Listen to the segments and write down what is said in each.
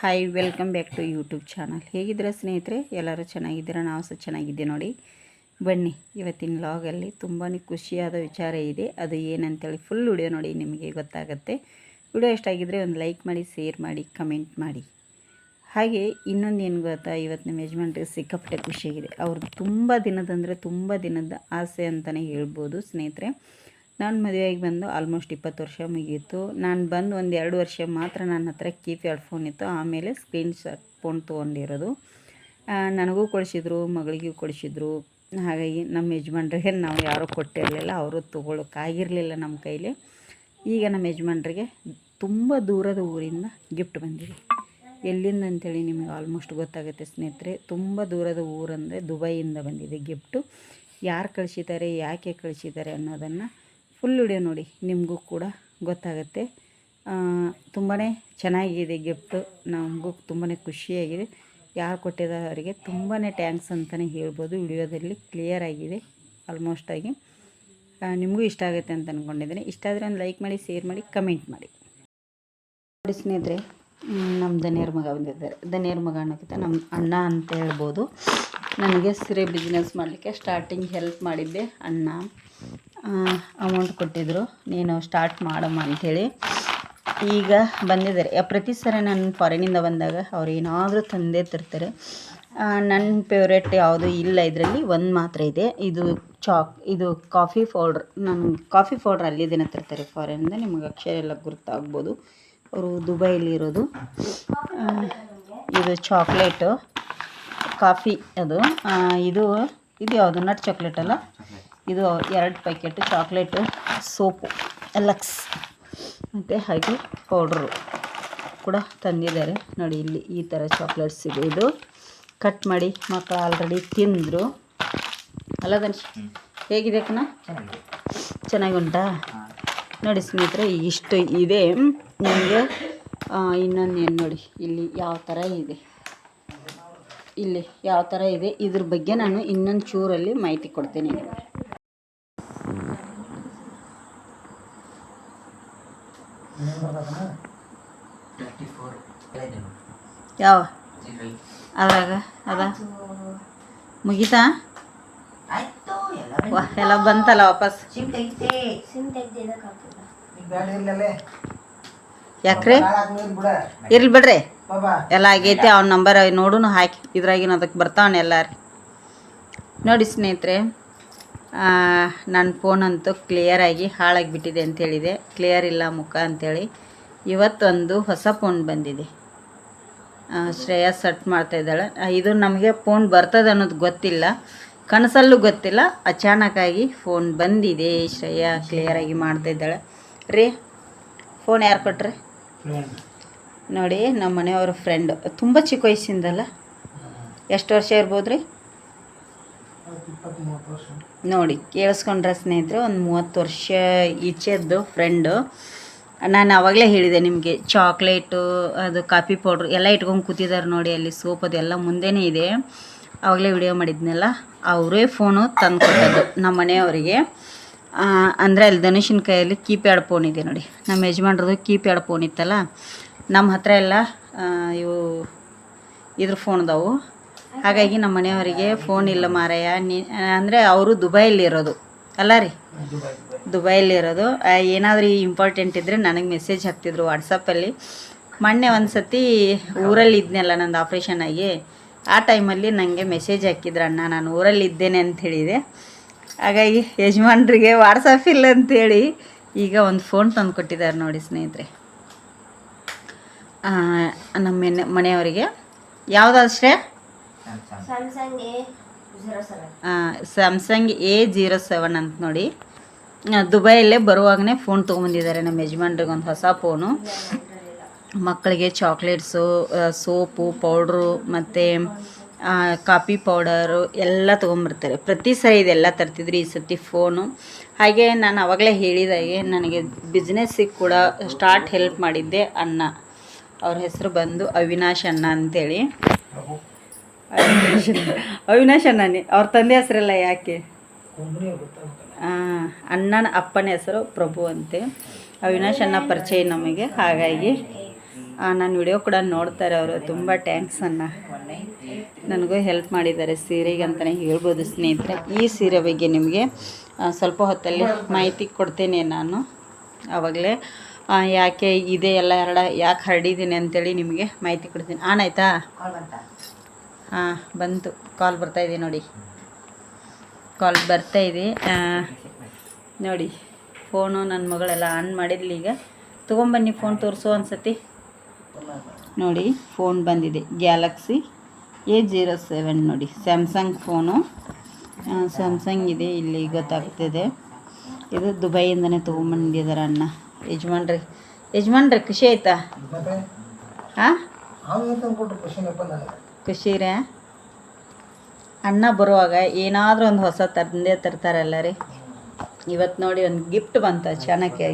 Hi welcome back to YouTube channel. ಹೇಗಿದ್ದೀರಾ ಸ್ನೇಹಿತರೆ? ಎಲ್ಲರೂ ಚೆನ್ನಾಗಿದ್ದೀರಾ? ನಾವು ಸಹ ಚೆನ್ನಾಗಿದ್ದೆ ನೋಡಿ. ಬನ್ನಿ, ಇವತ್ತಿನ ವ್ಲಾಗಲ್ಲಿ ತುಂಬಾ ಖುಷಿಯಾದ ವಿಚಾರ ಇದೆ. ಅದು ಏನಂತೇಳಿ ಫುಲ್ ವಿಡಿಯೋ ನೋಡಿ, ನಿಮಗೆ ಗೊತ್ತಾಗುತ್ತೆ. ವಿಡಿಯೋ ಇಷ್ಟ ಆಗಿದ್ದರೆ ಒಂದು ಲೈಕ್ ಮಾಡಿ, ಶೇರ್ ಮಾಡಿ, ಕಮೆಂಟ್ ಮಾಡಿ. ಹಾಗೆ ಇನ್ನೊಂದು ಏನು ಗೊತ್ತಾ, ಇವತ್ತು ನಮ್ಮ ಯಜಮಾನ್ರಿಗೆ ಸಿಕ್ಕಾಪಟ್ಟೆ ಖುಷಿಯಾಗಿದೆ. ಅವ್ರದ್ದು ತುಂಬ ದಿನದ ಆಸೆ ಅಂತಲೇ ಹೇಳ್ಬೋದು ಸ್ನೇಹಿತರೆ. ನಾನು ಮದುವೆಯಾಗಿ ಬಂದು ಆಲ್ಮೋಸ್ಟ್ 20 ವರ್ಷ ಮುಗಿಯಿತು. ನಾನು ಬಂದು ಒಂದು 2 ವರ್ಷ ಮಾತ್ರ ನನ್ನ ಹತ್ರ ಕೀಪ್ಯಾಡ್ ಫೋನ್ ಇತ್ತು. ಆಮೇಲೆ ಸ್ಕ್ರೀನ್ ಶಾಟ್ ಫೋನ್ ತೊಗೊಂಡಿರೋದು. ನನಗೂ ಕೊಡಿಸಿದ್ರು, ಮಗಳಿಗೂ ಕೊಡಿಸಿದ್ರು. ಹಾಗಾಗಿ ನಮ್ಮ ಯಜಮಾನ್ರಿಗೆ ನಾವು ಯಾರೂ ಕೊಟ್ಟಿರಲಿಲ್ಲ, ಅವರು ತೊಗೊಳಕ್ಕಾಗಿರಲಿಲ್ಲ ನಮ್ಮ ಕೈಲಿ. ಈಗ ನಮ್ಮ ಯಜಮಾನ್ರಿಗೆ ತುಂಬ ದೂರದ ಊರಿಂದ ಗಿಫ್ಟ್ ಬಂದಿದೆ. ಎಲ್ಲಿಂದ ಅಂತೇಳಿ ನಿಮಗೆ ಆಲ್ಮೋಸ್ಟ್ ಗೊತ್ತಾಗುತ್ತೆ ಸ್ನೇಹಿತರೆ. ತುಂಬ ದೂರದ ಊರಂದರೆ ದುಬೈಯಿಂದ ಬಂದಿದೆ ಗಿಫ್ಟು. ಯಾರು ಕಳಿಸಿದ್ದಾರೆ, ಯಾಕೆ ಕಳಿಸಿದ್ದಾರೆ ಅನ್ನೋದನ್ನು ಫುಲ್ ವಿಡಿಯೋ ನೋಡಿ, ನಿಮಗೂ ಕೂಡ ಗೊತ್ತಾಗುತ್ತೆ. ತುಂಬಾ ಚೆನ್ನಾಗಿದೆ ಗಿಫ್ಟು. ನಮಗೂ ತುಂಬಾ ಖುಷಿಯಾಗಿದೆ. ಯಾರು ಕೊಟ್ಟಿದ್ದಾರೆ ಅವರಿಗೆ ತುಂಬಾ ಟ್ಯಾಂಕ್ಸ್ ಅಂತಲೇ ಹೇಳ್ಬೋದು. ವಿಡಿಯೋದಲ್ಲಿ ಕ್ಲಿಯರ್ ಆಗಿದೆ ಆಲ್ಮೋಸ್ಟ್ ಆಗಿ. ನಿಮಗೂ ಇಷ್ಟ ಆಗುತ್ತೆ ಅಂತ ಅಂದ್ಕೊಂಡಿದ್ದೀನಿ. ಇಷ್ಟ ಆದರೆ ಒಂದು ಲೈಕ್ ಮಾಡಿ, ಶೇರ್ ಮಾಡಿ, ಕಮೆಂಟ್ ಮಾಡಿ. ನೋಡಿ ಸ್ನೇಹಿತರೆ, ನಮ್ಮ ದನಿಯರ ಮಗ ಬಂದಿದ್ದಾರೆ. ದನಿಯರ ಮಗ ಅನ್ನೋಕ್ಕಿಂತ ನಮ್ಮ ಅಣ್ಣ ಅಂತ ಹೇಳ್ಬೋದು. ನನಗೆ ಸೀರೆ ಬಿಸ್ನೆಸ್ ಮಾಡಲಿಕ್ಕೆ ಸ್ಟಾರ್ಟಿಂಗ್ ಹೆಲ್ಪ್ ಮಾಡಿದ್ದೆ ಅಣ್ಣ. ಅಮೌಂಟ್ ಕೊಟ್ಟಿದ್ದರು, ನೀನು ಸ್ಟಾರ್ಟ್ ಮಾಡಮ್ಮ ಅಂಥೇಳಿ. ಈಗ ಬಂದಿದ್ದಾರೆ. ಪ್ರತಿ ಸರಿ ನಾನು ಫಾರಿನಿಂದ ಬಂದಾಗ ಅವ್ರು ಏನಾದರೂ ತಂದೇ ತರ್ತಾರೆ. ನನ್ನ ಫೇವ್ರೇಟ್ ಯಾವುದು ಇಲ್ಲ ಇದರಲ್ಲಿ, ಒಂದು ಮಾತ್ರ ಇದೆ. ಇದು ಕಾಫಿ ಪೌಡ್ರ್. ನಾನು ಕಾಫಿ ಪೌಡ್ರ್ ಅಲ್ಲಿದ್ದೇನೆ ತರ್ತಾರೆ ಫಾರಿನಿಂದ. ನಿಮಗೆ ಅಕ್ಷರ ಎಲ್ಲ ಗುರ್ತಾಗ್ಬೋದು. ಅವರು ದುಬೈಲಿರೋದು. ಇದು ಚಾಕ್ಲೇಟು ಕಾಫಿ. ಇದು ಯಾವುದು ನಟ್ ಚಾಕ್ಲೇಟ್ ಅಲ್ಲ, ಇದು 2 ಪ್ಯಾಕೆಟು ಚಾಕ್ಲೇಟು, ಸೋಪು ಲಕ್ಸ್, ಮತ್ತು ಹಾಗೆ ಪೌಡ್ರು ಕೂಡ ತಂದಿದ್ದಾರೆ. ನೋಡಿ, ಇಲ್ಲಿ ಈ ಥರ ಚಾಕ್ಲೇಟ್ಸ್ ಇದೆ. ಇದು ಕಟ್ ಮಾಡಿ ಮಕ್ಕಳು ಆಲ್ರೆಡಿ ತಿಂದರು. ಅಲ್ಲ ಧನುಷ್, ಹೇಗಿದೆ ಕಣ? ಚೆನ್ನಾಗಿ ಉಂಟಾ? ನೋಡಿ ಸ್ನೇಹಿತರೆ, ಇಷ್ಟು ಇದೆ ನನಗೆ. ಇನ್ನೊಂದು ಏನು ನೋಡಿ, ಇಲ್ಲಿ ಯಾವ ಥರ ಇದೆ, ಇದ್ರ ಬಗ್ಗೆ ನಾನು ಇನ್ನೊಂದು ಚೂರಲ್ಲಿ ಮಾಹಿತಿ ಕೊಡ್ತೀನಿ. ಯಾವ ಅದ್ರಾಗ ಮುಗೀತಾ? ಎಲ್ಲ ಬಂತಲ್ಲ ವಾಪಸ್. ಯಾಕ್ರಿ? ಇರ್ಲಿ ಬಿಡ್ರಿ, ಎಲ್ಲ ಆಗೈತೆ. ಅವ್ನ ನಂಬರ್ ನೋಡು ಹಾಕಿ, ಇದ್ರಾಗಿನ ಅದಕ್ಕೆ ಬರ್ತಾವನೆ ಎಲ್ಲಾರು. ನೋಡಿ ಸ್ನೇಹಿತರೆ, ನನ್ನ ಫೋನ್ ಅಂತೂ ಕ್ಲಿಯರಾಗಿ ಹಾಳಾಗಿಬಿಟ್ಟಿದೆ ಅಂತೇಳಿದೆ. ಕ್ಲಿಯರ್ ಇಲ್ಲ ಮುಖ ಅಂಥೇಳಿ. ಇವತ್ತೊಂದು ಹೊಸ ಫೋನ್ ಬಂದಿದೆ. ಶ್ರೇಯಾ ಸೆಟ್ ಮಾಡ್ತಾಯಿದ್ದಾಳೆ. ಇದು ನಮಗೆ ಫೋನ್ ಬರ್ತದೆ ಅನ್ನೋದು ಗೊತ್ತಿಲ್ಲ, ಕನಸಲ್ಲೂ ಗೊತ್ತಿಲ್ಲ. ಅಚಾನಕ್ಕಾಗಿ ಫೋನ್ ಬಂದಿದೆ. ಶ್ರೇಯಾ ಕ್ಲಿಯರಾಗಿ ಮಾಡ್ತಾಯಿದ್ದಾಳೆ. ರೀ, ಫೋನ್ ಯಾರು ಕೊಟ್ರಿ? ನೋಡಿ, ನಮ್ಮ ಮನೆಯವ್ರ ಫ್ರೆಂಡು. ತುಂಬ ಚಿಕ್ಕ ವಯಸ್ಸಿಂದಲ್ಲ, ಎಷ್ಟು ವರ್ಷ ಇರ್ಬೋದು ರೀ? ನೋಡಿ, ಕೇಳಿಸ್ಕೊಂಡ್ರೆ ಸ್ನೇಹಿತರೆ, ಒಂದು 30 ವರ್ಷ ಈಚೆದ್ದು ಫ್ರೆಂಡು. ನಾನು ಆವಾಗಲೇ ಹೇಳಿದೆ ನಿಮಗೆ, ಚಾಕ್ಲೇಟು, ಅದು ಕಾಫಿ ಪೌಡ್ರು ಎಲ್ಲ ಇಟ್ಕೊಂಡು ಕೂತಿದ್ದಾರೆ ನೋಡಿ. ಅಲ್ಲಿ ಸೋಪ್ ಅದೆಲ್ಲ ಮುಂದೆನೇ ಇದೆ. ಆವಾಗಲೇ ವಿಡಿಯೋ ಮಾಡಿದ್ನಲ್ಲ, ಅವರೇ ಫೋನು ತಂದು ಕೊಟ್ಟದ್ದು ನಮ್ಮ ಮನೆಯವರಿಗೆ. ಅಂದರೆ ಅಲ್ಲಿ ಧನುಷಿನ ಕೈಯಲ್ಲಿ ಕೀಪ್ಯಾಡ್ ಫೋನ್ ಇದೆ ನೋಡಿ. ನಮ್ಮ ಯಜಮಾನ್ರದ್ದು ಕೀಪ್ಯಾಡ್ ಫೋನ್ ಇತ್ತಲ್ಲ, ನಮ್ಮ ಹತ್ರ ಎಲ್ಲ ಇದ್ರ ಫೋನ್ದವು. ಹಾಗಾಗಿ ನಮ್ಮ ಮನೆಯವರಿಗೆ ಫೋನ್ ಇಲ್ಲ ಮಾರಾಯ. ಅಂದರೆ ಅವರು ದುಬೈಲಿರೋದು ಅಲ್ಲ ರೀ, ದುಬೈಲಿರೋದು. ಏನಾದರೂ ಇಂಪಾರ್ಟೆಂಟ್ ಇದ್ದರೆ ನನಗೆ ಮೆಸೇಜ್ ಹಾಕ್ತಿದ್ರು ವಾಟ್ಸಪ್ಪಲ್ಲಿ. ಮೊನ್ನೆ ಒಂದು ಸತಿ ಊರಲ್ಲಿ ಇದ್ನಲ್ಲ, ನಂದು ಆಪ್ರೇಷನ್ ಆಗಿ, ಆ ಟೈಮಲ್ಲಿ ನನಗೆ ಮೆಸೇಜ್ ಹಾಕಿದ್ರು ಅಣ್ಣ, ನಾನು ಊರಲ್ಲಿ ಇದ್ದೇನೆ ಅಂತ ಹೇಳಿದೆ. ಹಾಗಾಗಿ ಯಜಮಾನ್ರಿಗೆ ವಾಟ್ಸಪ್ ಇಲ್ಲ ಅಂಥೇಳಿ ಈಗ ಒಂದು ಫೋನ್ ತಂದು ಕೊಟ್ಟಿದ್ದಾರೆ ನೋಡಿ ಸ್ನೇಹಿತರೆ, ನಮ್ಮ ಮನೆಯವರಿಗೆ. ಯಾವುದಾದ್ರೇ ಸ್ಯಾಮ್ಸಂಗ್ A07 ಅಂತ ನೋಡಿ. ದುಬೈಯಲ್ಲೇ ಬರುವಾಗಲೇ ಫೋನ್ ತೊಗೊಂಬಂದಿದ್ದಾರೆ ನಮ್ಮ ಯಜಮಾನ್ರಿಗೆ, ಒಂದು ಹೊಸ ಫೋನು. ಮಕ್ಕಳಿಗೆ ಚಾಕ್ಲೇಟ್ಸು, ಸೋಪು, ಪೌಡ್ರು ಮತ್ತು ಕಾಫಿ ಪೌಡರು ಎಲ್ಲ ತೊಗೊಂಬರ್ತಾರೆ. ಪ್ರತಿ ಸರಿ ಇದೆಲ್ಲ ತರ್ತಿದ್ರು. ಈ ಸತಿ ಫೋನು. ಹಾಗೆ ನಾನು ಆವಾಗಲೇ ಹೇಳಿದಾಗೆ ನನಗೆ ಬಿಸ್ನೆಸ್ಸಿಗೆ ಕೂಡ ಸ್ಟಾರ್ಟ್ ಹೆಲ್ಪ್ ಮಾಡಿದ್ದೆ ಅಣ್ಣ. ಅವ್ರ ಹೆಸರು ಬಂದು ಅವಿನಾಶ್ ಅಣ್ಣ ಅಂಥೇಳಿ. ಅವಿನಾಶ್ ಅಣ್ಣನೇ. ಅವ್ರ ತಂದೆ ಹೆಸರೆಲ್ಲ ಯಾಕೆ? ಅಣ್ಣನ ಅಪ್ಪನ ಹೆಸರು ಪ್ರಭು ಅಂತೆ. ಅವಿನಾಶ್ ಅಣ್ಣ ಪರಿಚಯ ನಮಗೆ. ಹಾಗಾಗಿ ನನ್ನ ವಿಡಿಯೋ ಕೂಡ ನೋಡ್ತಾರೆ ಅವರು. ತುಂಬ ಥ್ಯಾಂಕ್ಸ್ ಅಣ್ಣ, ನನಗೂ ಹೆಲ್ಪ್ ಮಾಡಿದ್ದಾರೆ ಸೀರೆಗೆ ಅಂತಲೇ ಹೇಳ್ಬೋದು ಸ್ನೇಹಿತರೆ. ಈ ಸೀರೆ ಬಗ್ಗೆ ನಿಮಗೆ ಸ್ವಲ್ಪ ಹೊತ್ತಲ್ಲಿ ಮಾಹಿತಿ ಕೊಡ್ತೇನೆ ನಾನು. ಆವಾಗಲೇ ಯಾಕೆ ಇದೆ ಎಲ್ಲ ಯಾಕೆ ಹರಡಿದ್ದೀನಿ ಅಂತೇಳಿ ನಿಮಗೆ ಮಾಹಿತಿ ಕೊಡ್ತೀನಿ. ಆನ್ ಆಯಿತಾ? ಹಾಂ ಬಂತು, ಕಾಲ್ ಬರ್ತಾಯಿದೆ ನೋಡಿ, ಕಾಲ್ ಬರ್ತಾಯಿದೆ ನೋಡಿ. ಫೋನು ನನ್ನ ಮಗಳೆಲ್ಲ ಆನ್ ಮಾಡಿದ್ಲಿ. ಈಗ ತೊಗೊಂಬನ್ನಿ ಫೋನ್ ತೋರಿಸು ಅನ್ಸತಿ ನೋಡಿ. ಫೋನ್ ಬಂದಿದೆ ಗ್ಯಾಲಕ್ಸಿ A07 ನೋಡಿ, ಸ್ಯಾಮ್ಸಂಗ್ ಫೋನು. ಸ್ಯಾಮ್ಸಂಗ್ ಇದೆ ಇಲ್ಲಿ ಗೊತ್ತಾಗ್ತಿದೆ. ಇದು ದುಬೈಯಿಂದನೇ ತೊಗೊಂಬಂದಿದ್ದಾರೆ ಅಣ್ಣ. ಯಜಮಾನ್ರಿ ಖುಷಿ ಆಯ್ತಾ? ಹಾಂ ಖುಷಿ ರೀ. ಅಣ್ಣ ಬರುವಾಗ ಏನಾದರೂ ಒಂದು ಹೊಸ ತಂದೆ ತರ್ತಾರಲ್ಲ ರೀ. ಇವತ್ತು ನೋಡಿ ಒಂದು ಗಿಫ್ಟ್ ಬಂತು ಚೆನ್ನಾಗಿ.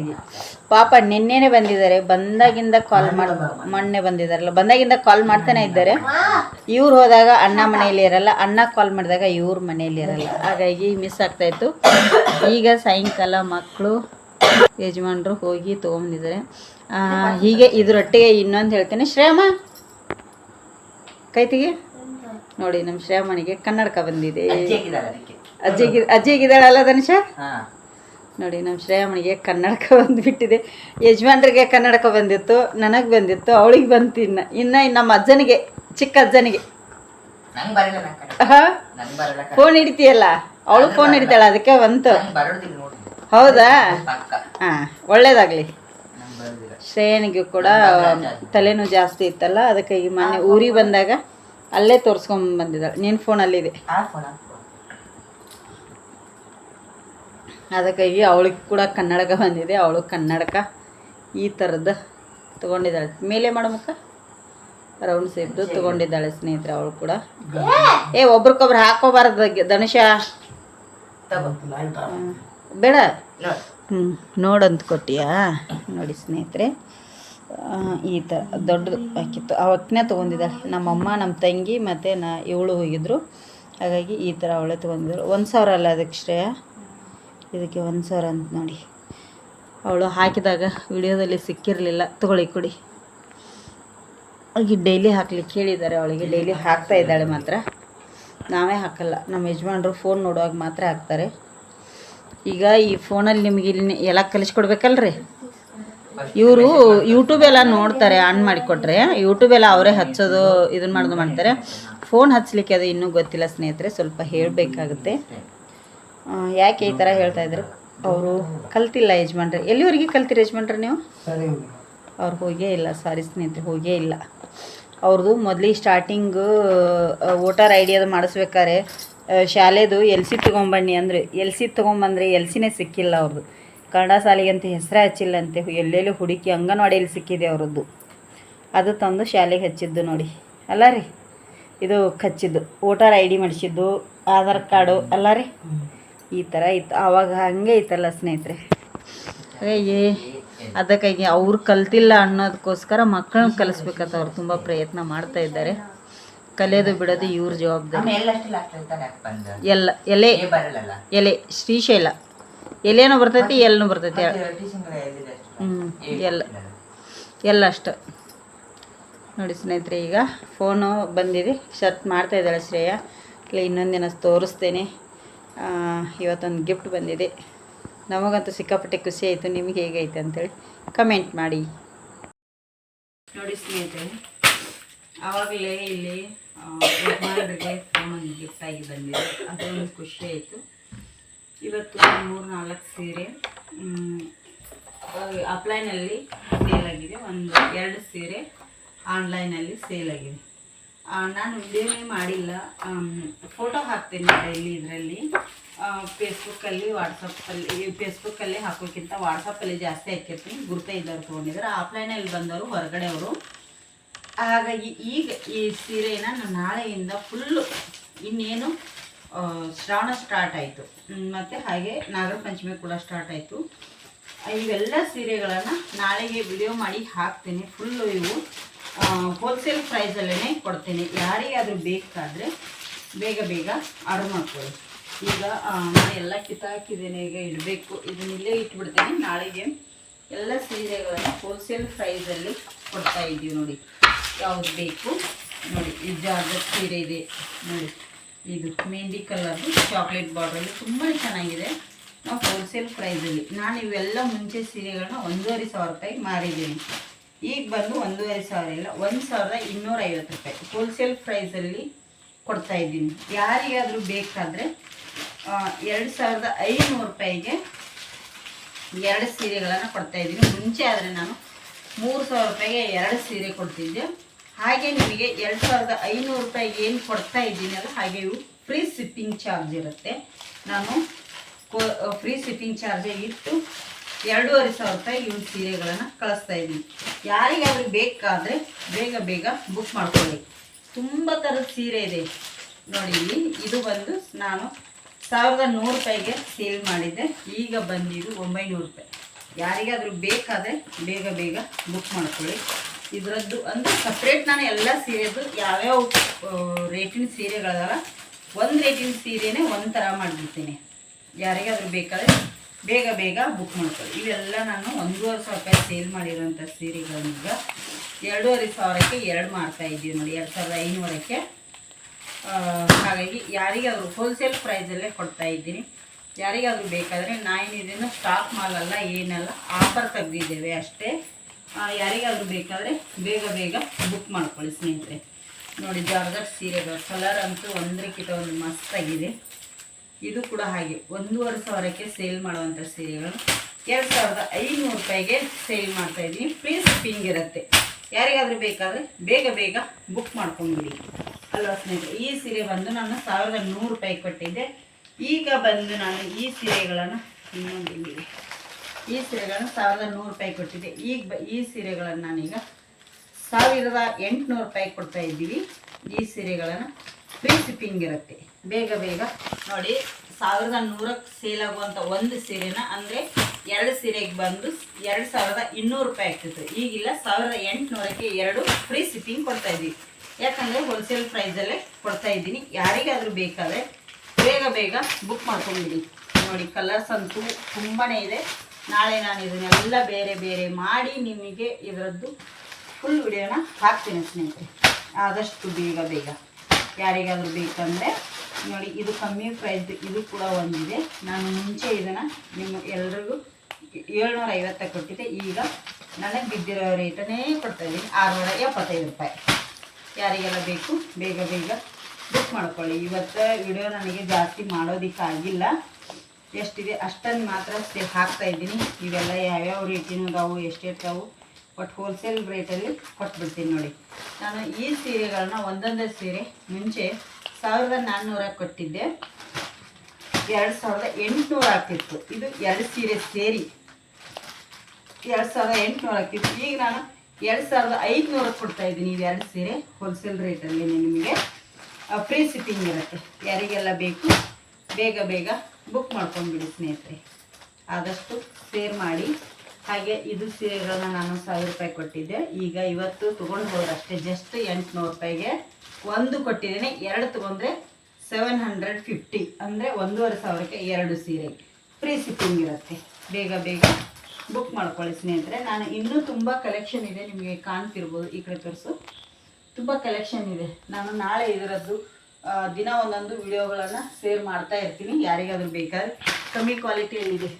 ಪಾಪ ನಿನ್ನೆನೇ ಬಂದಿದ್ದಾರೆ, ಬಂದಾಗಿಂದ ಕಾಲ್ ಮೊನ್ನೆ ಬಂದಿದ್ದಾರಲ್ಲ, ಬಂದಾಗಿಂದ ಕಾಲ್ ಮಾಡ್ತಾನೆ ಇದ್ದಾರೆ. ಇವ್ರು ಹೋದಾಗ ಅಣ್ಣ ಮನೆಯಲ್ಲಿ ಇರಲ್ಲ, ಅಣ್ಣ ಕಾಲ್ ಮಾಡಿದಾಗ ಇವ್ರ ಮನೆಯಲ್ಲಿ ಇರಲ್ಲ, ಹಾಗಾಗಿ ಮಿಸ್ ಆಗ್ತಾಯಿತ್ತು. ಈಗ ಸಾಯಂಕಾಲ ಮಕ್ಕಳು ಯಜಮಾನ್ರು ಹೋಗಿ ತೊಗೊಂಬಂದಿದ್ದಾರೆ. ಹೀಗೆ ಇದರೊಟ್ಟಿಗೆ ಇನ್ನೊಂದು ಹೇಳ್ತೇನೆ. ಶ್ರೇಯಮ್ಮ ಕೈತಿಗೆ ನೋಡಿ, ನಮ್ಮ ಶ್ರೇಯಮ್ಮನಿಗೆ ಕನ್ನಡಕ ಬಂದಿದೆ. ಅಜ್ಜಿಗಿದ್ದಾಳಲ್ಲ ಧನುಷ ನೋಡಿ. ನಮ್ಮ ಶ್ರೇಯಮ್ಮನಿಗೆ ಕನ್ನಡಕ ಬಂದುಬಿಟ್ಟಿದೆ. ಯಜಮಾನ್ರಿಗೆ ಕನ್ನಡಕ ಬಂದಿತ್ತು, ನನಗೆ ಬಂದಿತ್ತು, ಅವಳಿಗೆ ಬಂತು. ಇನ್ನು ನಮ್ಮ ಅಜ್ಜನಿಗೆ, ಚಿಕ್ಕ ಅಜ್ಜನಿಗೆ. ಹಾಂ ಫೋನ್ ಹಿಡಿತೀಯಲ್ಲ, ಅವಳು ಫೋನ್ ಹಿಡಿತಾಳ, ಅದಕ್ಕೆ ಬಂತು. ಹೌದಾ? ಹಾಂ ಒಳ್ಳೇದಾಗಲಿ. ಶ್ರೇಯನಿಗೂ ಕೂಡ ತಲೆನೂ ಜಾಸ್ತಿ ಇತ್ತಲ್ಲ, ಅದಕ್ಕೆ ಈ ಮೊನ್ನೆ ಊರಿಗೆ ಬಂದಾಗ ಅಲ್ಲೇ ತೋರಿಸ್ಕೊಂಡು ಬಂದಿದ್ದಾಳೆ. ನಿನ್ನ ಫೋನಲ್ಲಿದೆ, ಅದಕ್ಕಾಗಿ ಅವಳಿಗೆ ಕೂಡ ಕನ್ನಡಕ ಬಂದಿದೆ. ಅವಳು ಕನ್ನಡಕ ಈ ಥರದ್ದು ತೊಗೊಂಡಿದ್ದಾಳೆ. ಮೇಲೆ ಮಾಡೋ ಮುಖ ರೌಂಡ್ ಸೇಪ್ದು ತೊಗೊಂಡಿದ್ದಾಳೆ ಸ್ನೇಹಿತರೆ. ಅವಳು ಕೂಡ ಒಬ್ರಿಗೊಬ್ರು ಹಾಕೋಬಾರ್ದು ಧನುಷ, ಬೇಡ. ನೋಡಂತ ಕೊಟ್ಟಿಯಾ ನೋಡಿ ಸ್ನೇಹಿತರೆ. ಈ ಥರ ದೊಡ್ಡದು ಹಾಕಿತ್ತು, ಅವಕ್ಕೇ ತೊಗೊಂಡಿದ್ದಾಳೆ. ನಮ್ಮಮ್ಮ, ನಮ್ಮ ತಂಗಿ ಮತ್ತು ಇವಳು ಹೋಗಿದ್ರು, ಹಾಗಾಗಿ ಈ ಥರ ಅವಳೇ ತೊಗೊಂಡಿದ್ದಾಳೆ. 1000 ಅಲ್ಲ ಅದಕ್ಕೆ ಶ್ರೇಯ, ಇದಕ್ಕೆ 1000 ಅಂತ ನೋಡಿ. ಅವಳು ಹಾಕಿದಾಗ ವಿಡಿಯೋದಲ್ಲಿ ಸಿಕ್ಕಿರಲಿಲ್ಲ. ತೊಗೊಳ್ಳಿ ಕೊಡಿ. ಅವಳಿಗೆ ಡೈಲಿ ಹಾಕ್ಲಿಕ್ಕೆ ಹೇಳಿದ್ದಾರೆ, ಅವಳಿಗೆ ಡೈಲಿ ಹಾಕ್ತಾ ಇದ್ದಾಳೆ. ಮಾತ್ರ ನಾವೇ ಹಾಕಲ್ಲ, ನಮ್ಮ ಯಜಮಾನ್ರು ಫೋನ್ ನೋಡುವಾಗ ಮಾತ್ರ ಹಾಕ್ತಾರೆ. ಈಗ ಈ ಫೋನಲ್ಲಿ ನಿಮಗೆ ಇಲ್ಲಿ ಎಲ್ಲ ಕಲಿಸ್ಕೊಡ್ಬೇಕಲ್ರಿ. ಇವರು ಯೂಟ್ಯೂಬೆಲ್ಲ ನೋಡ್ತಾರೆ, ಆನ್ ಮಾಡಿಕೊಟ್ರೆ ಯೂಟ್ಯೂಬೆಲ್ಲ ಅವರೇ ಹಚ್ಚೋದು ಇದನ್ನು ಮಾಡೋದು ಮಾಡ್ತಾರೆ. ಫೋನ್ ಹಚ್ಚಲಿಕ್ಕೆ ಅದು ಇನ್ನೂ ಗೊತ್ತಿಲ್ಲ ಸ್ನೇಹಿತರೆ, ಸ್ವಲ್ಪ ಹೇಳಬೇಕಾಗುತ್ತೆ. ಯಾಕೆ ಈ ಥರ ಹೇಳ್ತಾ ಇದ್ರು, ಅವರು ಕಲ್ತಿಲ್ಲ ಯಜಮಾನ್ರೆ. ಎಲ್ಲಿವರೆಗೆ ಕಲ್ತಿರಿ ಯಜಮಾನ್ರೆ ನೀವು? ಅವ್ರು ಹೋಗೇ ಇಲ್ಲ. ಸಾರಿ ಸ್ನೇಹಿತರೆ, ಹೋಗೇ ಇಲ್ಲ. ಅವ್ರದ್ದು ಮೊದಲಿಗೆ ಸ್ಟಾರ್ಟಿಂಗು ವೋಟರ್ ಐ ಡಿ ಅದು ಮಾಡಿಸ್ಬೇಕಾರೆ ಶಾಲೆದು LC ತೊಗೊಂಬನ್ನಿ ಅಂದರೆ, LC ತೊಗೊಂಬಂದರೆ LCನೇ ಸಿಕ್ಕಿಲ್ಲ ಅವ್ರದ್ದು. ಕನ್ನಡ ಶಾಲೆಗೆ ಅಂತ ಹೆಸರೇ ಹಚ್ಚಿಲ್ಲಂತೆ, ಎಲ್ಲೆಲ್ಲೂ ಹುಡುಕಿ ಅಂಗನವಾಡಿಯಲ್ಲಿ ಸಿಕ್ಕಿದೆ ಅವ್ರದ್ದು. ಅದು ತಂದು ಶಾಲೆಗೆ ಹಚ್ಚಿದ್ದು ನೋಡಿ. ಅಲ್ಲ ರೀ, ಇದು ಹಚ್ಚಿದ್ದು ವೋಟರ್ ಐ ಡಿ ಮಾಡಿಸಿದ್ದು, ಆಧಾರ್ ಕಾರ್ಡು ಅಲ್ಲ ರೀ. ಈ ಥರ ಇತ್ತು ಆವಾಗ, ಹಾಗೆ ಇತ್ತಲ್ಲ ಸ್ನೇಹಿತರೆ. ಹಾಗಾಗಿ ಅದಕ್ಕಾಗಿ ಅವ್ರು ಕಲ್ತಿಲ್ಲ ಅನ್ನೋದಕ್ಕೋಸ್ಕರ ಮಕ್ಕಳನ್ನ ಕಲಿಸ್ಬೇಕಂತ ಅವ್ರು ತುಂಬ ಪ್ರಯತ್ನ ಮಾಡ್ತಾ ಇದ್ದಾರೆ. ಕಲಿಯೋದು ಬಿಡೋದು ಇವ್ರ ಜವಾಬ್ದಾರಿ. ಎಲ್ಲ ಎಲೆ ಶ್ರೀಶೈಲ ಎಲೆನೂ ಬರ್ತೈತಿ, ಎಲ್ಲನೂ ಬರ್ತೈತಿ. ಎಲ್ಲ ಅಷ್ಟು ನೋಡಿ ಸ್ನೇಹಿತರೆ. ಈಗ ಫೋನು ಬಂದಿದೆ, ಶರ್ಟ್ ಮಾಡ್ತಾ ಇದ್ದಾಳೆ ಶ್ರೇಯ. ಇಲ್ಲ ಇನ್ನೊಂದಿನ ತೋರಿಸ್ತೇನೆ. ಇವತ್ತೊಂದು ಗಿಫ್ಟ್ ಬಂದಿದೆ, ನಮಗಂತೂ ಸಿಕ್ಕಾಪಟ್ಟೆ ಖುಷಿ ಆಯಿತು. ನಿಮಗೆ ಹೇಗೈತೆ ಅಂತೇಳಿ ಕಮೆಂಟ್ ಮಾಡಿ. ನೋಡಿ ಸ್ನೇಹಿತರೆ, ಆವಾಗಲೇ ಇಲ್ಲಿ ಯಜಮಾನರಿಗೆ ಫೋನೊಂದು ಗಿಫ್ಟ್ ಆಗಿ ಬಂದಿದೆ, ಅದೊಂದು ಖುಷಿ ಆಯಿತು. ಇವತ್ತು 3-4 ಸೀರೆ ಆಫ್ಲೈನಲ್ಲಿ ಸೇಲ್ ಆಗಿದೆ, 1-2 ಸೀರೆ ಆನ್ಲೈನಲ್ಲಿ ಸೇಲ್ ಆಗಿದೆ. ನಾನು ವಿಡಿಯೋನೇ ಮಾಡಿಲ್ಲ, ಫೋಟೋ ಹಾಕ್ತೀನಿ ಡೈಲಿ ಇದರಲ್ಲಿ. ಫೇಸ್ಬುಕ್ಕಲ್ಲಿ ಫೇಸ್ಬುಕ್ಕಲ್ಲಿ ಹಾಕೋಕ್ಕಿಂತ ವಾಟ್ಸಪ್ಪಲ್ಲಿ ಜಾಸ್ತಿ ಹಾಕಿರ್ತೀನಿ. ಗುರ್ತ ಇದ್ದವ್ರು ತೊಗೊಂಡಿದ್ದಾರೆ, ಆಫ್ಲೈನಲ್ಲಿ ಬಂದವರು ಹೊರಗಡೆ ಅವರು. ಹಾಗಾಗಿ ಈಗ ಈ ಸೀರೆನ ನಾನು ನಾಳೆಯಿಂದ ಫುಲ್ಲು, ಇನ್ನೇನು ಶ್ರಾವಣ ಸ್ಟಾರ್ಟ್ ಆಯಿತು, ಮತ್ತು ಹಾಗೆ ನಾಗರ ಪಂಚಮಿ ಕೂಡ ಸ್ಟಾರ್ಟ್ ಆಯಿತು. ಇವೆಲ್ಲ ಸೀರೆಗಳನ್ನು ನಾಳೆಗೆ ವಿಡಿಯೋ ಮಾಡಿ ಹಾಕ್ತೀನಿ. ಫುಲ್ಲು ಇವು ಹೋಲ್ಸೇಲ್ ಪ್ರೈಸಲ್ಲೇ ಕೊಡ್ತೇನೆ. ಯಾರಿಗಾದರೂ ಬೇಕಾದರೆ ಬೇಗ ಆರ್ಡರ್ ಮಾಡ್ಕೊಳ್ಳಿ. ಈಗ ನಾನು ಎಲ್ಲ ಕಿತ್ತಾಕಿದ್ದೇನೆ, ಈಗ ಇಡಬೇಕು. ಇದನ್ನಿಲ್ಲೇ ಇಟ್ಬಿಡ್ತೇನೆ. ನಾಳೆಗೆ ಎಲ್ಲ ಸೀರೆಗಳನ್ನು ಹೋಲ್ಸೇಲ್ ಪ್ರೈಸಲ್ಲಿ ಕೊಡ್ತಾ ಇದ್ದೀವಿ ನೋಡಿ. ಯಾವುದು ಬೇಕು ನೋಡಿ. ಈ ಜಾರ್ಜೆಟ್ ಸೀರೆ ಇದೆ ನೋಡಿ, ಇದು ಮೆಹಂದಿ ಕಲರ್ದು ಚಾಕ್ಲೇಟ್ ಬಾರ್ಡ್ರಲ್ಲಿ ತುಂಬಾ ಚೆನ್ನಾಗಿದೆ. ನಾವು ಹೋಲ್ಸೇಲ್ ಪ್ರೈಸಲ್ಲಿ, ನಾನು ಇವೆಲ್ಲ ಮುಂಚೆ ಸೀರೆಗಳನ್ನ 1,500 ರೂಪಾಯಿಗೆ ಮಾರಿದ್ದೀನಿ. ಈಗ ಬಂದು 1,500 ಇಲ್ಲ, 1,250 ರೂಪಾಯಿ ಹೋಲ್ಸೇಲ್ ಪ್ರೈಸಲ್ಲಿ ಕೊಡ್ತಾ ಇದ್ದೀನಿ. ಯಾರಿಗಾದರೂ ಬೇಕಾದರೆ 2,500 ರೂಪಾಯಿಗೆ 2 ಸೀರೆಗಳನ್ನು ಕೊಡ್ತಾ ಇದ್ದೀನಿ. ಮುಂಚೆ ಆದರೆ ನಾನು 3,000 ರೂಪಾಯಿಗೆ 2 ಸೀರೆ ಕೊಡ್ತಿದ್ದೆ. ಹಾಗೆ ನಿಮಗೆ 2,500 ರೂಪಾಯಿಗೆ ಏನು ಕೊಡ್ತಾ ಇದ್ದೀನಲ್ಲ, ಹಾಗೆ ಇವು ಫ್ರೀ ಶಿಪ್ಪಿಂಗ್ ಚಾರ್ಜ್ ಇರುತ್ತೆ. ನಾನು ಫ್ರೀ ಶಿಪ್ಪಿಂಗ್ ಚಾರ್ಜ್ ಇಟ್ಟು 2,500 ರೂಪಾಯಿಗೆ ಇವು ಸೀರೆಗಳನ್ನು ಕಳಿಸ್ತಾ ಇದ್ದೀನಿ. ಯಾರಿಗಾದರೂ ಬೇಕಾದರೆ ಬೇಗ ಬೇಗ ಬುಕ್ ಮಾಡ್ಕೊಳ್ಳಿ. ತುಂಬ ಥರದ ಸೀರೆ ಇದೆ ನೋಡಿ. ಇಲ್ಲಿ ಇದು ಬಂದು ನಾನು 1,100 ರೂಪಾಯಿಗೆ ಸೇಲ್ ಮಾಡಿದ್ದೆ. ಈಗ ಬಂದಿದ್ದು 900 ರೂಪಾಯಿ. ಯಾರಿಗಾದರೂ ಬೇಕಾದರೆ ಬೇಗ ಬೇಗ ಬುಕ್ ಮಾಡ್ಕೊಳ್ಳಿ. ಇದರದ್ದು ಅಂದರೆ ಸಪ್ರೇಟ್ ನಾನು ಎಲ್ಲ ಸೀರೆದು ಯಾವ್ಯಾವ ರೇಟಿನ ಸೀರೆಗಳಲ್ಲ, ಒಂದು ರೇಟಿನ ಸೀರೆನೇ ಒಂದು ಥರ ಮಾಡಿಬಿಡ್ತೀನಿ. ಯಾರಿಗಾದರೂ ಬೇಕಾದರೆ ಬೇಗ ಬೇಗ ಬುಕ್ ಮಾಡ್ಕೊಳ್ಳಿ. ಇವೆಲ್ಲ ನಾನು 1,500 ರೂಪಾಯಿ ಸೇಲ್ ಮಾಡಿರೋಂಥ ಸೀರೆಗಳನ್ನೀಗ 2,500ಕ್ಕೆ 2 ಮಾಡ್ತಾಯಿದ್ದೀವಿ ನೋಡಿ, 2,500ಕ್ಕೆ. ಹಾಗಾಗಿ ಯಾರಿಗಾದರೂ ಹೋಲ್ಸೇಲ್ ಪ್ರೈಸಲ್ಲೇ ಕೊಡ್ತಾ ಇದ್ದೀನಿ. ಯಾರಿಗಾದರೂ ಬೇಕಾದರೆ ನಾನು ಇದನ್ನು ಸ್ಟಾಕ್ ಮಾಲಲ್ಲ, ಏನಲ್ಲ, ಆಫರ್ ತೆಗೆದಿದ್ದೇವೆ ಅಷ್ಟೇ. ಯಾರಿಗಾದರೂ ಬೇಕಾದರೆ ಬೇಗ ಬೇಗ ಬುಕ್ ಮಾಡ್ಕೊಳ್ಳಿ ಸ್ನೇಹಿತರೆ. ನೋಡಿ ಜಾರ್ಜೆಟ್ ಸೀರೆಗಳು ಕಲರ್ ಅಂತೂ ಒಂದಕ್ಕಿಂತ ಒಂದು ಮಸ್ತಾಗಿದೆ. ಇದು ಕೂಡ ಹಾಗೆ 1,500ಕ್ಕೆ ಸೇಲ್ ಮಾಡುವಂಥ ಸೀರೆಗಳು 2,500 ರೂಪಾಯಿಗೆ ಸೇಲ್ ಮಾಡ್ತಾಯಿದ್ದೀನಿ. ಫ್ರೀ ಶಿಪ್ಪಿಂಗ್ ಇರುತ್ತೆ. ಯಾರಿಗಾದರೂ ಬೇಕಾದರೆ ಬೇಗ ಬೇಗ ಬುಕ್ ಮಾಡ್ಕೊಂಡ್ಬಿಡಿ ಅಲ್ವಾ ಸ್ನೇಹಿತರೆ. ಈ ಸೀರೆ ಬಂದು ನಾನು 1,100 ರೂಪಾಯಿ ಕೊಟ್ಟಿದ್ದೆ. ಈಗ ಬಂದು ನಾನು ಈ ಸೀರೆಗಳನ್ನು ಈ ಸೀರೆಗಳನ್ನು 1,100 ರೂಪಾಯಿ ಕೊಟ್ಟಿದ್ದೆ. ಈಗ ಈ ಸೀರೆಗಳನ್ನು ನಾನೀಗ 1,800 ರೂಪಾಯಿ ಕೊಡ್ತಾ ಇದ್ದೀವಿ. ಈ ಸೀರೆಗಳನ್ನು ಫ್ರೀ ಶಿಪ್ಪಿಂಗ್ ಇರುತ್ತೆ. ಬೇಗ ಬೇಗ ನೋಡಿ, 1,100ಕ್ಕೆ ಸೇಲ್ ಆಗುವಂಥ ಒಂದು ಸೀರೆನ ಅಂದರೆ 2 ಸೀರೆಗೆ ಬಂದು 2,200 ರೂಪಾಯಿ ಆಗ್ತಿತ್ತು. ಈಗಿಲ್ಲ, 1,800ಕ್ಕೆ 2 ಫ್ರೀ ಶಿಪ್ಪಿಂಗ್ ಕೊಡ್ತಾ ಇದ್ದೀವಿ. ಯಾಕಂದರೆ ಹೋಲ್ಸೇಲ್ ಪ್ರೈಸಲ್ಲೇ ಕೊಡ್ತಾ ಇದ್ದೀನಿ. ಯಾರಿಗಾದರೂ ಬೇಕಾದರೆ ಬೇಗ ಬೇಗ ಬುಕ್ ಮಾಡ್ಕೊಂಡಿದ್ದೀನಿ ನೋಡಿ. ಕಲರ್ಸ್ ಅಂತೂ ತುಂಬಾ ಇದೆ. ನಾಳೆ ನಾನು ಇದನ್ನೆಲ್ಲ ಬೇರೆ ಬೇರೆ ಮಾಡಿ ನಿಮಗೆ ಇದರದ್ದು ಫುಲ್ ವಿಡಿಯೋನ ಹಾಕ್ತೀನಿ ಸ್ನೇಹಿತರೆ, ಆದಷ್ಟು ಬೇಗ ಬೇಗ. ಯಾರಿಗಾದರೂ ಬೇಕಂದರೆ ನೋಡಿ, ಇದು ಕಮ್ಮಿ ಪ್ರೈಸ್, ಇದು ಕೂಡ ಒಂದಿದೆ. ನಾನು ಮುಂಚೆ ಇದನ್ನು ನಿಮ್ಮ ಎಲ್ರಿಗೂ 750 ಕೊಟ್ಟಿದ್ದೆ. ಈಗ ನನಗೆ ಬಿದ್ದಿರೋ ರೇಟನ್ನೇ ಕೊಡ್ತಾಯಿದ್ದೀನಿ, 675 ರೂಪಾಯಿ. ಯಾರಿಗೆಲ್ಲ ಬೇಕು ಬೇಗ ಬೇಗ ಬುಕ್ ಮಾಡ್ಕೊಳ್ಳಿ. ಇವತ್ತು ವಿಡಿಯೋ ನನಗೆ ಜಾಸ್ತಿ ಮಾಡೋದಕ್ಕಾಗಿಲ್ಲ, ಎಷ್ಟಿದೆ ಅಷ್ಟನ್ನು ಮಾತ್ರ ಹಾಕ್ತಾಯಿದ್ದೀನಿ. ಇವೆಲ್ಲ ಯಾವ್ಯಾವ ರೇಟಿನೂ ಅದಾವು, ಎಷ್ಟಿರ್ತಾವು, ಬಟ್ ಹೋಲ್ಸೇಲ್ ರೇಟಲ್ಲಿ ಕೊಟ್ಬಿಡ್ತೀನಿ ನೋಡಿ. ನಾನು ಈ ಸೀರೆಗಳನ್ನ ಒಂದೊಂದೇ ಸೀರೆ ಮುಂಚೆ 1,400 ಕೊಟ್ಟಿದ್ದೆ, 2,800 ಆಗ್ತಿತ್ತು. ಇದು 2 ಸೀರೆ ಸೇರಿ 2,800 ಆಗ್ತಿತ್ತು. ಈಗ ನಾನು 2,500 ಕೊಡ್ತಾಯಿದ್ದೀನಿ. ಇದು 2 ಸೀರೆ ಹೋಲ್ಸೇಲ್ ರೇಟಲ್ಲಿ ನಿಮಗೆ ಫ್ರೀ ಶಿಪ್ಪಿಂಗ್ ಇರುತ್ತೆ. ಯಾರಿಗೆಲ್ಲ ಬೇಕು ಬೇಗ ಬೇಗ ಬುಕ್ ಮಾಡ್ಕೊಂಡ್ಬಿಡಿ ಸ್ನೇಹಿತರೆ, ಆದಷ್ಟು ಶೇರ್ ಮಾಡಿ. ಹಾಗೆ ಇದು ಸೀರೆಗಳನ್ನ ನಾನು 1,000 ರೂಪಾಯಿ ಕೊಟ್ಟಿದ್ದೆ. ಈಗ ಇವತ್ತು ತೊಗೊಂಡು ಹೋದ್ರಷ್ಟೇ, ಜಸ್ಟ್ 800 ರೂಪಾಯಿಗೆ ಒಂದು ಕೊಟ್ಟಿದ್ದೇನೆ. 2 ತೊಗೊಂಡ್ರೆ 750, ಅಂದರೆ 1,500ಕ್ಕೆ 2 ಸೀರೆ ಫ್ರೀ ಶಿಪ್ಪಿಂಗ್ ಇರುತ್ತೆ. ಬೇಗ ಬೇಗ ಬುಕ್ ಮಾಡ್ಕೊಳ್ಳಿ ಸ್ನೇಹಿತರೆ. ನಾನು ಇನ್ನೂ ತುಂಬ ಕಲೆಕ್ಷನ್ ಇದೆ, ನಿಮಗೆ ಕಾಣ್ತಿರ್ಬೋದು. ಈ ಕಡೆ ತೋರಿಸು, ತುಂಬ ಕಲೆಕ್ಷನ್ ಇದೆ. ನಾನು ನಾಳೆ ಇದರದ್ದು ದಿನ ಒಂದೊಂದು ವಿಡಿಯೋಗಳನ್ನು ಶೇರ್ ಮಾಡ್ತಾ ಇರ್ತೀನಿ. ಯಾರಿಗಾದರೂ ಬೇಕಾದ್ರೆ ಕಮ್ಮಿ ಕ್ವಾಲಿಟಿಯಲ್ಲಿದೆ,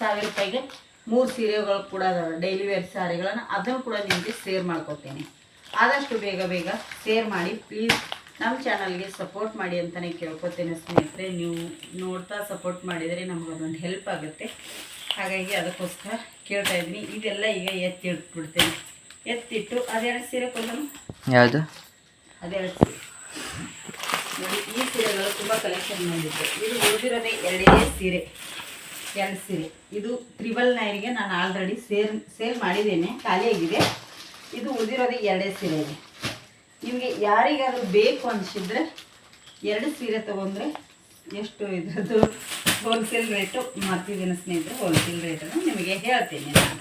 1,000 ರೂಪಾಯಿಗೆ 3 ಸೀರೆಗಳು ಕೂಡ ಡೈಲಿ ವೇರ್ ಸ್ಯಾರಿಗಳನ್ನು, ಅದನ್ನು ಕೂಡ ನಿಮಗೆ ಶೇರ್ ಮಾಡ್ಕೊತೇನೆ. ಆದಷ್ಟು ಬೇಗ ಬೇಗ ಶೇರ್ ಮಾಡಿ ಪ್ಲೀಸ್. ನಮ್ಮ ಚಾನಲ್ಗೆ ಸಪೋರ್ಟ್ ಮಾಡಿ ಅಂತಲೇ ಕೇಳ್ಕೊತೇನೆ ಸ್ನೇಹಿತರೆ. ನೀವು ನೋಡ್ತಾ ಸಪೋರ್ಟ್ ಮಾಡಿದರೆ ನಮಗದೊಂದು ಹೆಲ್ಪ್ ಆಗುತ್ತೆ. ಹಾಗಾಗಿ ಅದಕ್ಕೋಸ್ಕರ ಕೇಳ್ತಾ ಇದ್ದೀನಿ. ಇದೆಲ್ಲ ಈಗ ಎತ್ತಿಟ್ಬಿಡ್ತೇನೆ. ಎತ್ತಿಟ್ಟು ಅದೆರಡು ಸೀರೆ ಕೊಡೋಣ. ಯಾವುದು? ಅದೆರಡು ಸೀರೆ ನೋಡಿ. ಈ ಸೀರೆಗಳು ತುಂಬ ಕಲೆಕ್ಷನ್ ಮಾಡಿದ್ದೆ. ಇದು ಉಳಿದಿರೋದೇ 2 ಸೀರೆ, 2 ಸೀರೆ. ಇದು 999ಗೆ ನಾನು ಆಲ್ರೆಡಿ ಸೇಲ್ ಮಾಡಿದ್ದೇನೆ, ಖಾಲಿಯಾಗಿದೆ. ಇದು ಉಳಿದಿರೋದೇ 2 ಸೀರೆ ಇದೆ. ನಿಮಗೆ ಯಾರಿಗಾದ್ರೂ ಬೇಕು ಅನಿಸಿದ್ರೆ 2 ಸೀರೆ ತೊಗೊಂಡ್ರೆ ಎಷ್ಟು ಇದರದ್ದು ಹೋಲ್ಸೇಲ್ ರೇಟು ಮಾಡ್ತಿದ್ದೀನಿ ಸ್ನೇಹಿತರೆ. ಹೋಲ್ಸೇಲ್ ರೇಟನ್ನು ನಿಮಗೆ ಹೇಳ್ತೀನಿ ನಾನು.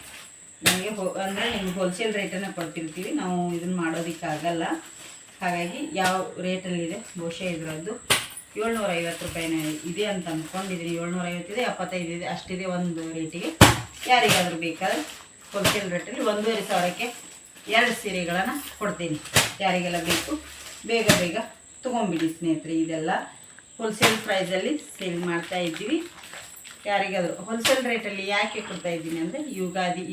ನಮಗೆ ಅಂದರೆ ನಿಮ್ಗೆ ಹೋಲ್ಸೇಲ್ ರೇಟನ್ನು ಕೊಡ್ತಿರ್ತೀವಿ, ನಾವು ಇದನ್ನು ಮಾಡೋದಕ್ಕಾಗಲ್ಲ. ಹಾಗಾಗಿ ಯಾವ ರೇಟಲ್ಲಿದೆ ಬಹುಶಃ ಇದರದ್ದು 750 ರೂಪಾಯಿನೇ ಇದೆ ಅಂತ ಅಂದ್ಕೊಂಡಿದ್ದೀನಿ. 750 ಇದೆ, 75 ಇದೆ, ಅಷ್ಟಿದೆ ಒಂದು ರೇಟಿಗೆ. ಯಾರಿಗಾದರೂ ಬೇಕಾದ್ರೆ ಹೋಲ್ಸೇಲ್ ರೇಟಲ್ಲಿ 1,500ಕ್ಕೆ 2 ಸೀರೆಗಳನ್ನು ಕೊಡ್ತೀನಿ. ಯಾರಿಗೆಲ್ಲ ಬೇಕು ಬೇಗ ಬೇಗ ತೊಗೊಂಬಿಡಿ ಸ್ನೇಹಿತರೆ. ಇದೆಲ್ಲ ಹೋಲ್ಸೇಲ್ ಪ್ರೈಸಲ್ಲಿ ಸೇಲ್ ಮಾಡ್ತಾ ಇದ್ದೀವಿ. ಯಾರಿಗಾದರೂ ಹೋಲ್ಸೇಲ್ ರೇಟಲ್ಲಿ ಯಾಕೆ ಕೊಡ್ತಾ ಇದ್ದೀನಿ ಅಂದರೆ ಯುಗಾದಿ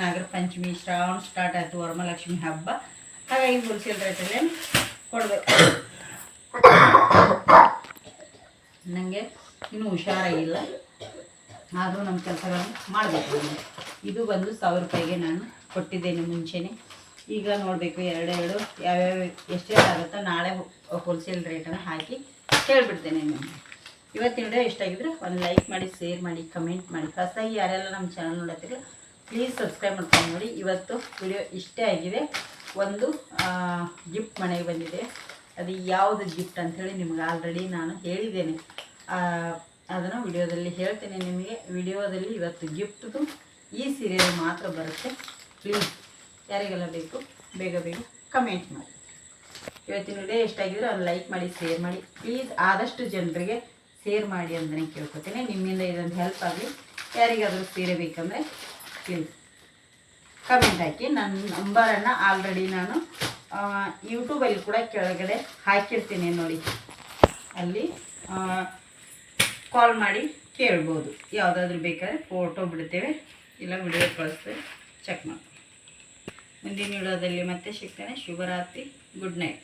ನಾಗರ ಪಂಚಮಿ, ಶ್ರಾವಣ ಸ್ಟಾರ್ಟ್ ಆಯಿತು, ವರಮಹಾಲಕ್ಷ್ಮಿ ಹಬ್ಬ, ಹಾಗಾಗಿ ಹೋಲ್ಸೇಲ್ ರೇಟಲ್ಲೇ ಕೊಡಬೇಕು. ನನಗೆ ಇನ್ನೂ ಹುಷಾರಾಗಿಲ್ಲ, ಆದರೂ ನಮ್ಮ ಕೆಲಸಗಳನ್ನು ಮಾಡಬೇಕು. ಇದು ಬಂದು 1,000 ರೂಪಾಯಿಗೆ ನಾನು ಕೊಟ್ಟಿದ್ದೇನೆ ಮುಂಚೆನೇ. ಈಗ ನೋಡಬೇಕು ಎರಡೆರಡು ಯಾವ್ಯಾವ ಎಷ್ಟೆಷ್ಟಾಗುತ್ತೋ ನಾಳೆ ಹೋಲ್ಸೇಲ್ ರೇಟನ್ನು ಹಾಕಿ ಹೇಳಿಬಿಡ್ತೇನೆ ನಿಮಗೆ. ಇವತ್ತಿನ ವಿಡಿಯೋ ಇಷ್ಟ ಆಗಿದ್ರೆ ಒಂದು ಲೈಕ್ ಮಾಡಿ, ಶೇರ್ ಮಾಡಿ, ಕಮೆಂಟ್ ಮಾಡಿ. ಹೊಸದಾಗಿ ಯಾರೆಲ್ಲ ನಮ್ಮ ಚಾನಲ್ ನೋಡತ್ತೀರಿ ಪ್ಲೀಸ್ ಸಬ್ಸ್ಕ್ರೈಬ್ ಮಾಡ್ಕೊಂಡು ನೋಡಿ. ಇವತ್ತು ವಿಡಿಯೋ ಇಷ್ಟೇ ಆಗಿದೆ. ಒಂದು ಗಿಫ್ಟ್ ಮನೆಗೆ ಬಂದಿದೆ. ಅದು ಯಾವುದು ಗಿಫ್ಟ್ ಅಂಥೇಳಿ ನಿಮ್ಗೆ ಆಲ್ರೆಡಿ ನಾನು ಹೇಳಿದ್ದೇನೆ. ಅದನ್ನು ವಿಡಿಯೋದಲ್ಲಿ ಹೇಳ್ತೇನೆ ನಿಮಗೆ. ವಿಡಿಯೋದಲ್ಲಿ ಇವತ್ತು ಗಿಫ್ಟ್ದು ಈ ಸೀರಿಯಲ್ ಮಾತ್ರ ಬರುತ್ತೆ. ಪ್ಲೀಸ್ ಯಾರಿಗೆಲ್ಲ ಬೇಕು ಬೇಗ ಬೇಗ ಕಮೆಂಟ್ ಮಾಡಿ. ಇವತ್ತಿನ ವಿಡಿಯೋ ಎಷ್ಟಾಗಿದ್ರೆ ಒಂದು ಲೈಕ್ ಮಾಡಿ, ಶೇರ್ ಮಾಡಿ. ಪ್ಲೀಸ್ ಆದಷ್ಟು ಜನರಿಗೆ ಶೇರ್ ಮಾಡಿ ಅಂತಲೇ ಕೇಳ್ಕೊತೀನಿ. ನಿಮ್ಮಿಂದ ಇದೊಂದು ಹೆಲ್ಪ್ ಆಗಲಿ. ಯಾರಿಗಾದರೂ ಸೀರೆ ಬೇಕಂದರೆ ಪ್ಲೀಸ್ ಕಮೆಂಟ್ ಹಾಕಿ. ನನ್ನ ನಂಬರನ್ನು ಆಲ್ರೆಡಿ ನಾನು ಯೂಟ್ಯೂಬಲ್ಲಿ ಕೂಡ ಕೆಳಗಡೆ ಹಾಕಿರ್ತೀನಿ ನೋಡಿ, ಅಲ್ಲಿ ಕಾಲ್ ಮಾಡಿ ಕೇಳ್ಬೋದು. ಯಾವುದಾದ್ರೂ ಬೇಕಾದ್ರೆ ಫೋಟೋ ಬಿಡ್ತೇವೆ, ಇಲ್ಲ ವಿಡಿಯೋ ಕಳಿಸ್ತೇವೆ, ಚೆಕ್ ಮಾಡಿ. ಮುಂದಿನ ವಿಡಿಯೋದಲ್ಲಿ ಮತ್ತೆ ಸಿಗ್ತೇನೆ. ಶುಭರಾತ್ರಿ, ಗುಡ್ ನೈಟ್.